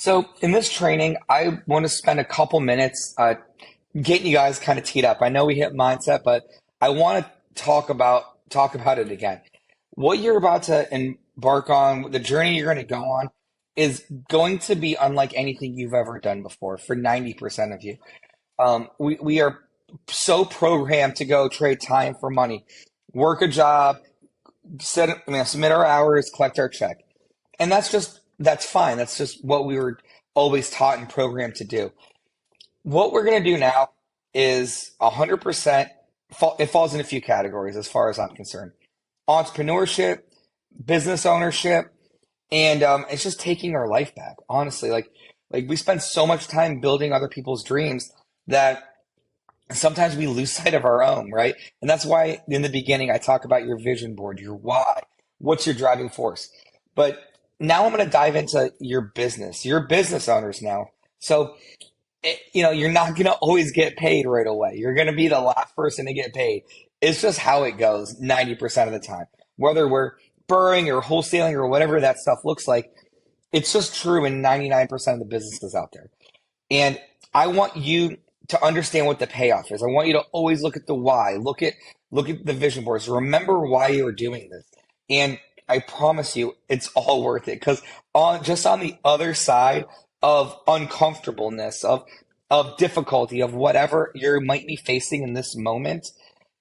So in this training, I want to spend a couple minutes getting you guys kind of teed up. I know we hit mindset, but I want to talk about it again. What you're about to embark on, the journey you're going to go on, is going to be unlike anything you've ever done before for 90% of you. We are so programmed to go trade time for money, work a job, submit our hours, collect our check. And that's fine. That's just what we were always taught and programmed to do. What we're going to do now is 100%, it falls in a few categories as far as I'm concerned. Entrepreneurship, business ownership, and it's just taking our life back, honestly. Like we spend so much time building other people's dreams that sometimes we lose sight of our own, right? And that's why in the beginning I talk about your vision board, your why, what's your driving force. But now I'm going to dive into your business. You're business owners now. So, you're not going to always get paid right away. You're going to be the last person to get paid. It's just how it goes 90% of the time. Whether we're burring or wholesaling or whatever that stuff looks like, it's just true in 99% of the businesses out there. And I want you to understand what the payoff is. I want you to always look at the why. Look at the vision boards. Remember why you're doing this. And I promise you, it's all worth it. Because on the other side of uncomfortableness, of difficulty, of whatever you might be facing in this moment,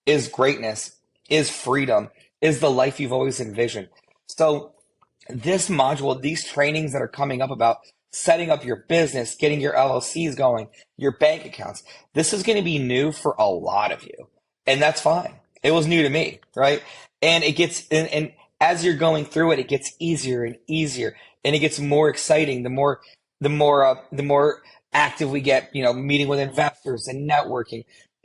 is greatness, is freedom, is the life you've always envisioned. So this module, these trainings that are coming up about setting up your business, getting your LLCs going, your bank accounts, this is going to be new for a lot of you. And that's fine. It was new to me, right? And and as you're going through it, it gets easier and easier, and it gets more exciting. The more active we get, meeting with investors and networking,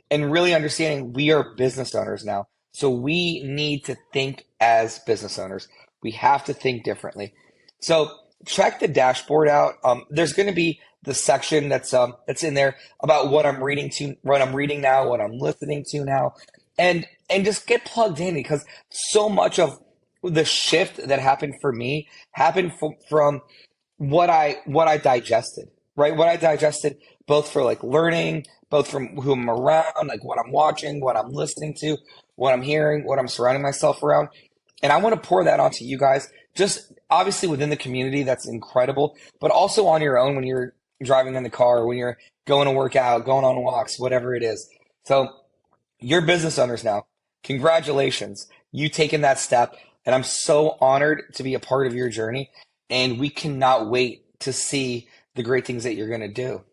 and really understanding we are business owners now. So we need to think as business owners. We have to think differently. So check the dashboard out. There's going to be the section that's in there about what I'm reading now, what I'm listening to now, and just get plugged in, because so much of the shift that happened for me happened from what I digested, right? What I digested, both for like learning, both from who I'm around, like what I'm watching, what I'm listening to, what I'm hearing, what I'm surrounding myself around. And I want to pour that onto you guys, just obviously within the community. That's incredible, but also on your own when you're driving in the car, when you're going to work out, going on walks, whatever it is. So you're business owners now. Congratulations. You taken that step. And I'm so honored to be a part of your journey. And we cannot wait to see the great things that you're going to do.